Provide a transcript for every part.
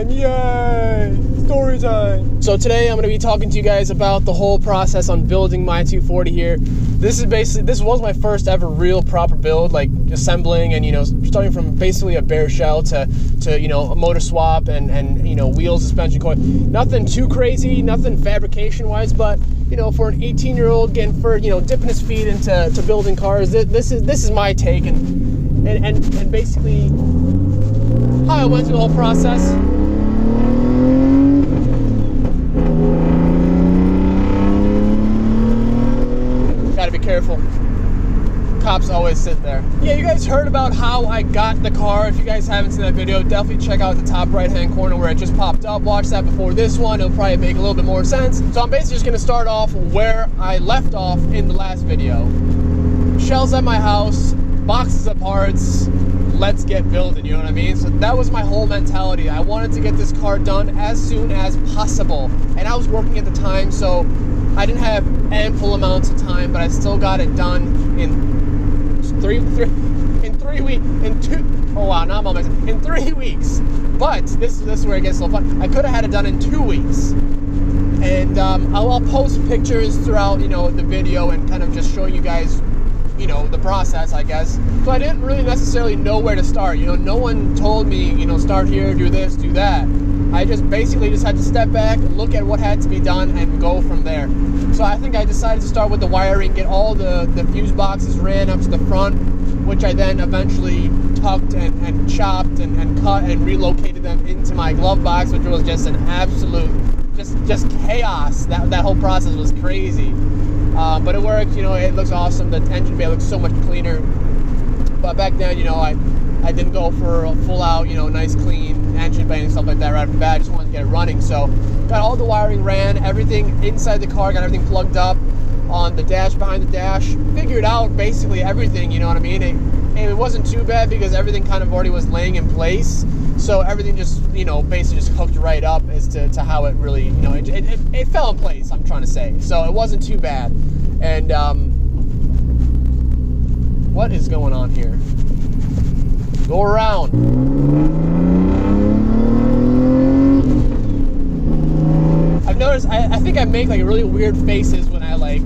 time! Yay! Story time! So today I'm going to be talking to you guys about the whole process on building my 240 here. This was my first ever real proper build, like assembling and, starting from basically a bare shell to a motor swap and wheels, suspension coil. Nothing too crazy, nothing fabrication wise, but for an 18-year-old getting dipping his feet into building cars, this is my take and basically how I went through the whole process. Gotta be careful. Cops always sit there. Yeah, you guys heard about how I got the car. If you guys haven't seen that video, definitely check out the top right-hand corner where it just popped up. Watch that before this one. It'll probably make a little bit more sense. So I'm basically just gonna start off where I left off in the last video. Shells at my house, boxes of parts, let's get building, you know what I mean? So that was my whole mentality. I wanted to get this car done as soon as possible. And I was working at the time, so I didn't have ample amounts of time, but I still got it done in 3 weeks. But this is where it gets a little fun. I could have had it done in 2 weeks. And I'll post pictures throughout, the video and kind of just show you guys, the process, I guess. So I didn't really necessarily know where to start. No one told me, start here, do this, do that. I just basically had to step back, look at what had to be done, and go from there. So I think I decided to start with the wiring, get all the fuse boxes ran up to the front, which I then eventually tucked and chopped and cut and relocated them into my glove box, which was just an absolute, just chaos. That whole process was crazy. But it worked, it looks awesome. The engine bay looks so much cleaner. But back then, I didn't go for a full out, nice clean engine bay and stuff like that right off the bat. I just wanted to get it running. So got all the wiring ran, everything inside the car, got everything plugged up on the dash, behind the dash. Figured out basically everything, you know what I mean? It wasn't too bad because everything kind of already was laying in place. So everything just, basically just hooked right up as to how it really, it fell in place, I'm trying to say. So it wasn't too bad. And what is going on here? Go around. I've noticed, I think I make like really weird faces when I like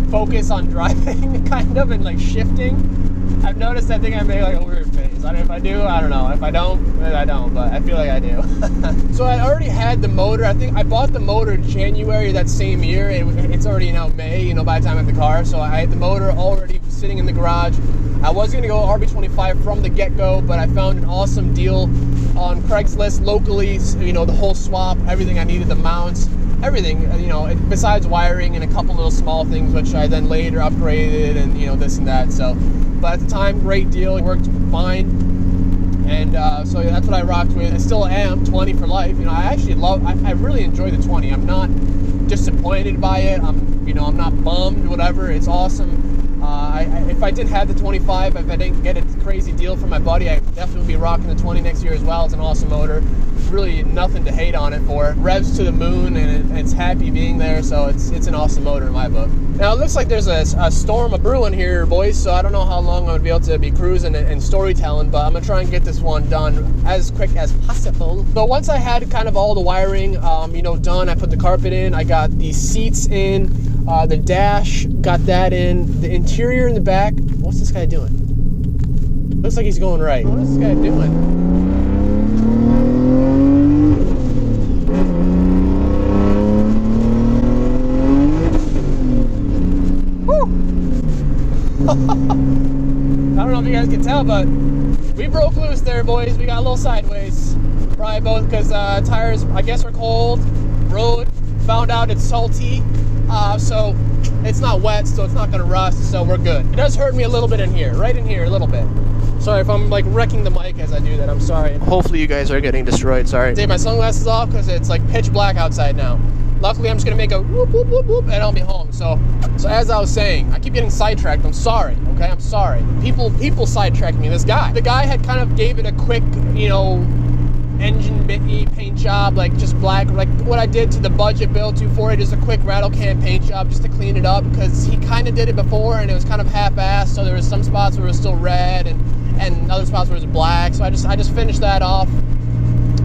focus on driving kind of and like shifting. I've noticed I think I make like a weird face. I don't know if I do, I don't know. If I don't, then I don't, but I feel like I do. So I already had the motor. I think I bought the motor in January that same year. It's already now May, by the time I have the car. So I had the motor already sitting in the garage. I was going to go RB25 from the get-go, but I found an awesome deal on Craigslist locally, the whole swap, everything I needed, the mounts, everything, besides wiring and a couple little small things, which I then later upgraded and, this and that. So, but at the time, great deal. It worked fine. And so that's what I rocked with. I still am 20 for life. I really enjoy the 20. I'm not disappointed by it. I'm not bummed, whatever. It's awesome. If I didn't have the 25, if I didn't get a crazy deal from my buddy, I'd definitely be rocking the 20 next year as well. It's an awesome motor. Really nothing to hate on it for. Revs to the moon and it's happy being there, so it's an awesome motor in my book. Now it looks like there's a storm a-brewing here, boys, so I don't know how long I'm going to be able to be cruising and storytelling, but I'm going to try and get this one done as quick as possible. So once I had kind of all the wiring, done, I put the carpet in, I got the seats in, the dash, got that in, the interior in the back. What's this guy doing? Looks like he's going right. What is this guy doing? I don't know if you guys can tell, but we broke loose there, boys. We got a little sideways. Probably both because tires, I guess, are cold. Road, found out it's salty. So it's not wet, so it's not going to rust, so we're good. It does hurt me a little bit in here, right in here, a little bit. Sorry if I'm like wrecking the mic as I do that, I'm sorry. Hopefully you guys are getting destroyed, sorry. Take my sunglasses off because it's like pitch black outside now. Luckily, I'm just gonna make a whoop, whoop, whoop, whoop, and I'll be home. So as I was saying, I keep getting sidetracked. I'm sorry, okay? I'm sorry. People sidetracked me. The guy had kind of gave it a quick, engine bitty paint job, like just black, like what I did to the budget build 240, just a quick rattle can paint job just to clean it up, because he kind of did it before and it was kind of half-assed. So there was some spots where it was still red and other spots where it was black. So I just finished that off.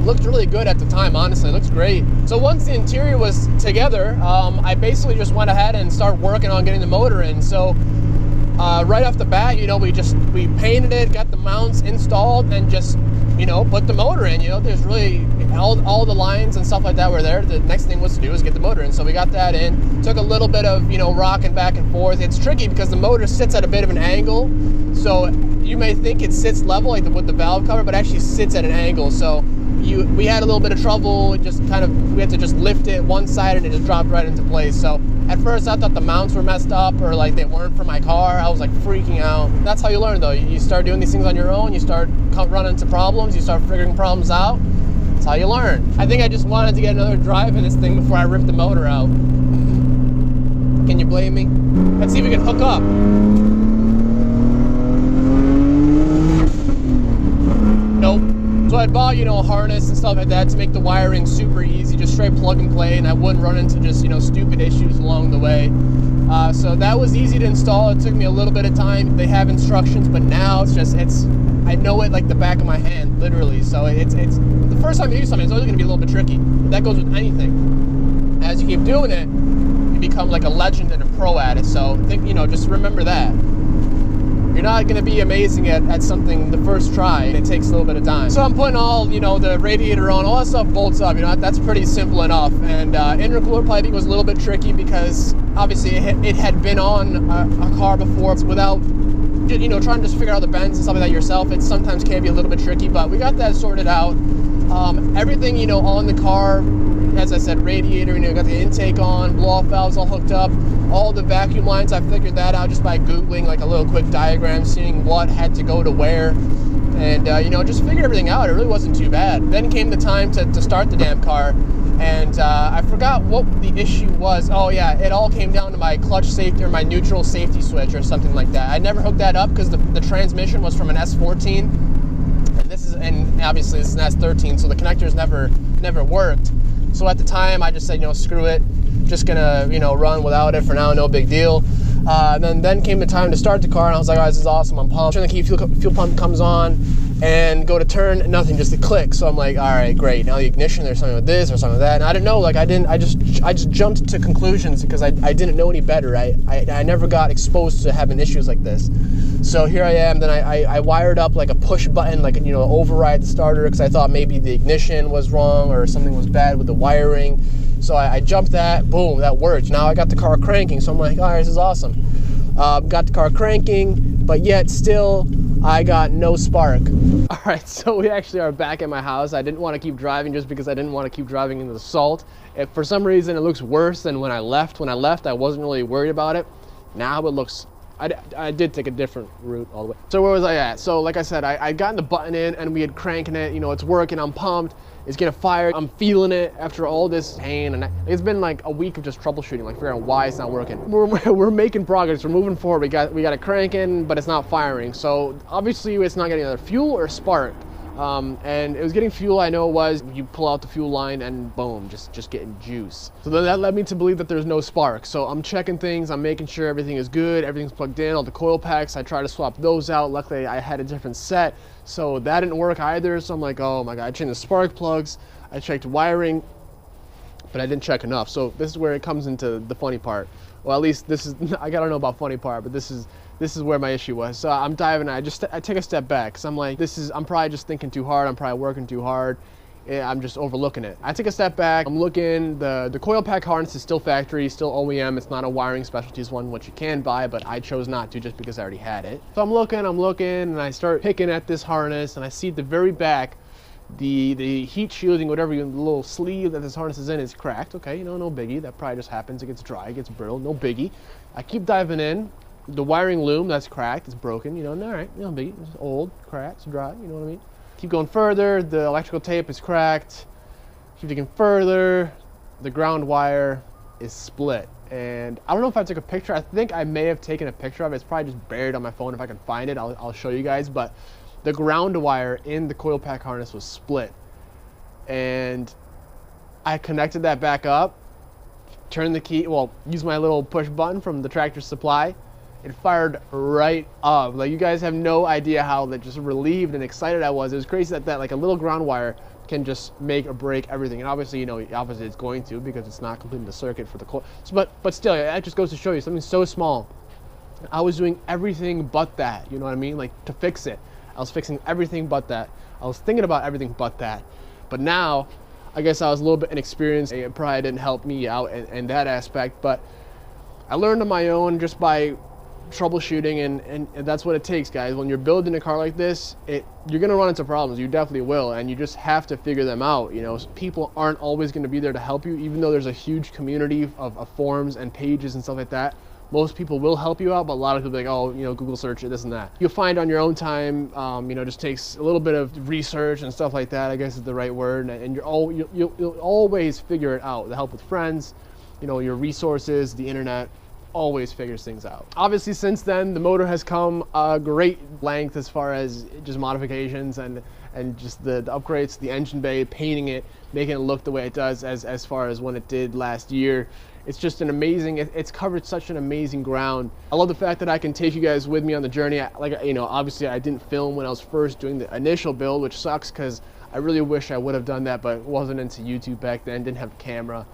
looked really good at the time, honestly. It looks great. So once the interior was together, I basically just went ahead and started working on getting the motor in. So right off the bat, you know, we painted it, got the mounts installed, and just, you know, put the motor in. You know, there's really all the lines and stuff like that were there. The next thing was to do was get the motor in. So we got that in. Took a little bit of, you know, rocking back and forth. It's tricky because the motor sits at a bit of an angle. So you may think it sits level, like with the valve cover, but actually sits at an angle. So we had a little bit of trouble. We had to just lift it one side and it just dropped right into place. So at first I thought the mounts were messed up or like they weren't for my car. I was like freaking out. That's how you learn though. You start doing these things on your own. You start running into problems. You start figuring problems out. That's how you learn. I think I just wanted to get another drive in this thing before I ripped the motor out. Can you blame me? Let's see if we can hook up. Nope. So I bought, you know, a harness and stuff like that to make the wiring super easy, just straight plug and play, and I wouldn't run into just, you know, stupid issues along the way. So that was easy to install. It took me a little bit of time. They have instructions, but now I know it like the back of my hand, literally. So it's the first time you do something, it's always going to be a little bit tricky. But that goes with anything. As you keep doing it, you become like a legend and a pro at it. So you know, just remember that. You're not going to be amazing at something the first try. It takes a little bit of time. So I'm putting all, you know, the radiator on, all that stuff bolts up, you know, that's pretty simple enough. And intercooler piping was a little bit tricky because obviously it had been on a car before without, you know, trying to just figure out the bends and stuff like that yourself. It sometimes can be a little bit tricky, but we got that sorted out. Everything, you know, on the car, as I said, radiator, you know, got the intake on, blow-off valves all hooked up. All the vacuum lines, I figured that out just by Googling like a little quick diagram, seeing what had to go to where. And, you know, just figured everything out. It really wasn't too bad. Then came the time to start the damn car. And I forgot what the issue was. Oh, yeah, it all came down to my clutch safety or my neutral safety switch or something like that. I never hooked that up because the transmission was from an S14. And obviously this is an S13, so the connectors never worked. So at the time, I just said, you know, screw it. Just gonna, you know, run without it for now, no big deal. And then came the time to start the car, and I was like, oh, this is awesome, I'm pumped. Turn the key, fuel pump comes on, and go to turn, nothing, just a click. So I'm like, all right, great. Now the ignition, there's something with this or something with that. And I didn't know, like, I just jumped to conclusions because I didn't know any better. I never got exposed to having issues like this. So here I am. Then I wired up like a push button, like, you know, override the starter because I thought maybe the ignition was wrong or something was bad with the wiring. So I jumped that, boom, that worked. Now I got the car cranking, so I'm like, all right, this is awesome. Got the car cranking, but yet still, I got no spark. All right, so we actually are back at my house. I didn't want to keep driving just because I didn't want to keep driving into the salt. If for some reason it looks worse than when I left. When I left, I wasn't really worried about it. Now it looks, I did take a different route all the way. So where was I at? So like I said, I gotten the button in and we had cranking it, you know, it's working, I'm pumped. It's getting fired. I'm feeling it after all this pain, and it's been like a week of just troubleshooting, like figuring out why it's not working. We're making progress. We're moving forward. We got it cranking, but it's not firing. So obviously, it's not getting either fuel or spark. And it was getting fuel. I know it was. You pull out the fuel line, and boom, just getting juice. So then that led me to believe that there's no spark. So I'm checking things. I'm making sure everything is good. Everything's plugged in. All the coil packs. I try to swap those out. Luckily, I had a different set. So that didn't work either. So I'm like, oh my God, I changed the spark plugs. I checked wiring, but I didn't check enough. So this is where it comes into the funny part. Well, at least this is, I gotta know about funny part, but this is where my issue was. So I'm diving in. I take a step back because I'm like, I'm probably just thinking too hard. I'm probably working too hard. I'm just overlooking it. I take a step back. I'm looking, the coil pack harness is still factory, still OEM. It's not a wiring specialties one, which you can buy, but I chose not to just because I already had it. So I'm looking, and I start picking at this harness, and I see at the very back, the heat shielding, whatever, the little sleeve that this harness is in is cracked. Okay, you know, no biggie. That probably just happens. It gets dry, it gets brittle, no biggie. I keep diving in. The wiring loom, that's cracked, it's broken, you know, all right, no biggie. It's old, cracked, it's dry, you know what I mean? Keep going further, the electrical tape is cracked. Keep digging further, the ground wire is split. And I don't know if I took a picture. I think I may have taken a picture of it. It's probably just buried on my phone. If I can find it, I'll show you guys. But the ground wire in the coil pack harness was split. And I connected that back up, turned the key, well, used my little push button from the Tractor Supply, it fired right up. Like, you guys have no idea how like just relieved and excited I was. It was crazy that like a little ground wire can just make or break everything. And obviously, you know, obviously it's going to, because it's not completing the circuit for the coil. So, but still, that just goes to show you something so small. I was doing everything but that, you know what I mean? Like, to fix it. I was fixing everything but that. I was thinking about everything but that. But now, I guess I was a little bit inexperienced. It probably didn't help me out in that aspect, but I learned on my own just by troubleshooting, and that's what it takes, guys. When you're building a car like this, you're gonna run into problems. You definitely will, and you just have to figure them out. You know, people aren't always gonna be there to help you, even though there's a huge community of forums and pages and stuff like that. Most people will help you out, but a lot of people are like, oh, you know, Google search it, this and that. You'll find on your own time, you know, just takes a little bit of research and stuff like that, I guess is the right word, and you'll always figure it out. The help with friends, you know, your resources, the internet, always figures things out. Obviously, since then, the motor has come a great length as far as just modifications and just the upgrades to the engine bay, painting it, making it look the way it does as far as when it did last year. It's just an amazing, it's covered such an amazing ground. I love the fact that I can take you guys with me on the journey. Like, you know, obviously I didn't film when I was first doing the initial build, which sucks because I really wish I would have done that, but wasn't into YouTube back then, didn't have a camera.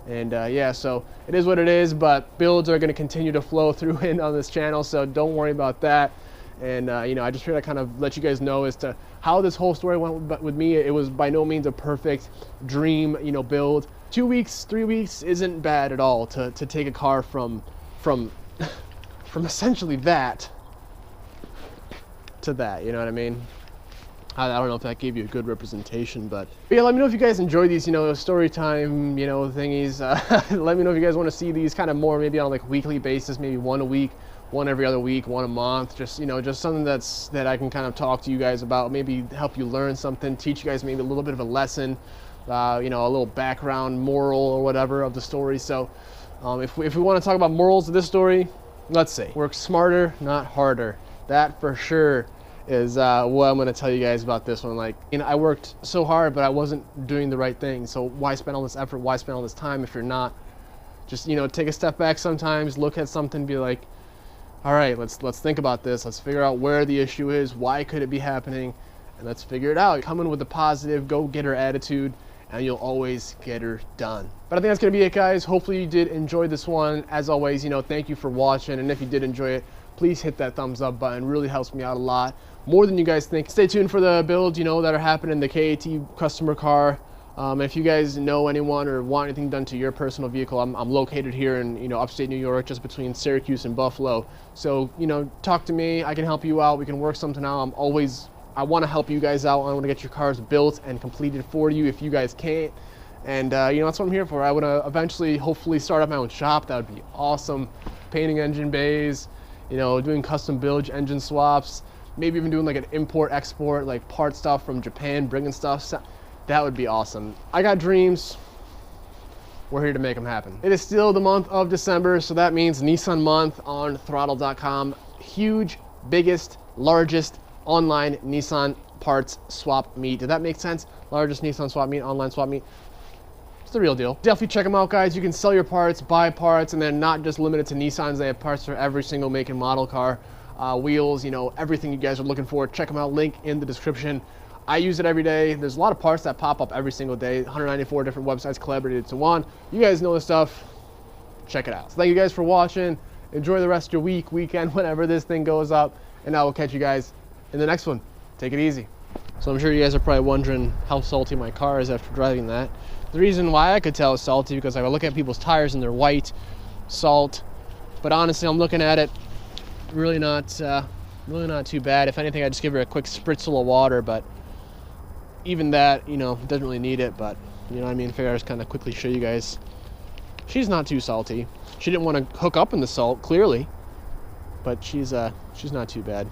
And yeah, so it is what it is, but builds are gonna continue to flow through in on this channel, so don't worry about that. And you know, I just try to kind of let you guys know as to how this whole story went with me. It was by no means a perfect dream, you know, build. 2 weeks, 3 weeks isn't bad at all to take a car from essentially that to that, you know what I mean? I don't know if that gave you a good representation, but yeah, let me know if you guys enjoy these, you know, story time, you know, thingies. Let me know if you guys want to see these kind of more, maybe on like weekly basis, maybe one a week, one every other week, one a month. Just, you know, just something that I can kind of talk to you guys about, maybe help you learn something, teach you guys maybe a little bit of a lesson, you know, a little background moral or whatever of the story. So if we want to talk about morals of this story, let's see. Work smarter, not harder. That for sure is what I'm going to tell you guys about this one. Like, you know, I worked so hard, but I wasn't doing the right thing. So why spend all this effort? Why spend all this time if you're not? Just, you know, take a step back sometimes, look at something, be like, all right, let's think about this. Let's figure out where the issue is. Why could it be happening? And let's figure it out. Come in with a positive, go-getter attitude, and you'll always get her done. But I think that's gonna be it, guys. Hopefully you did enjoy this one. As always, you know, thank you for watching. And if you did enjoy it, please hit that thumbs up button. It really helps me out a lot, more than you guys think. Stay tuned for the builds, you know, that are happening, the KAT customer car. If you guys know anyone or want anything done to your personal vehicle, I'm located here in, you know, upstate New York, just between Syracuse and Buffalo. So, you know, talk to me. I can help you out. We can work something out. I want to help you guys out. I want to get your cars built and completed for you if you guys can't. And you know, that's what I'm here for. I want to eventually, hopefully, start up my own shop. That would be awesome. Painting engine bays, you know, doing custom build engine swaps, maybe even doing like an import export, like part stuff from Japan, bringing stuff. That would be awesome. I got dreams. We're here to make them happen. It is still the month of December, so that means Nissan month on throttle.com. Huge, biggest, largest online Nissan parts swap meet. Did that make sense? Largest Nissan swap meet, online swap meet. It's the real deal. Definitely check them out, guys. You can sell your parts, buy parts, and they're not just limited to Nissans. They have parts for every single make and model car, wheels, you know, everything you guys are looking for. Check them out, link in the description. I use it every day. There's a lot of parts that pop up every single day. 194 different websites collaborated into one. You guys know the stuff. Check it out. So thank you guys for watching. Enjoy the rest of your week, weekend, whenever this thing goes up. And I will catch you guys in the next one. Take it easy. So I'm sure you guys are probably wondering how salty my car is after driving that. The reason why I could tell it's salty because I would look at people's tires and they're white, salt. But honestly, I'm looking at it, really not too bad. If anything, I just give her a quick spritzel of water, but even that, you know, doesn't really need it. But you know what I mean? I figure I just kind of quickly show you guys. She's not too salty. She didn't want to hook up in the salt, clearly, but she's not too bad.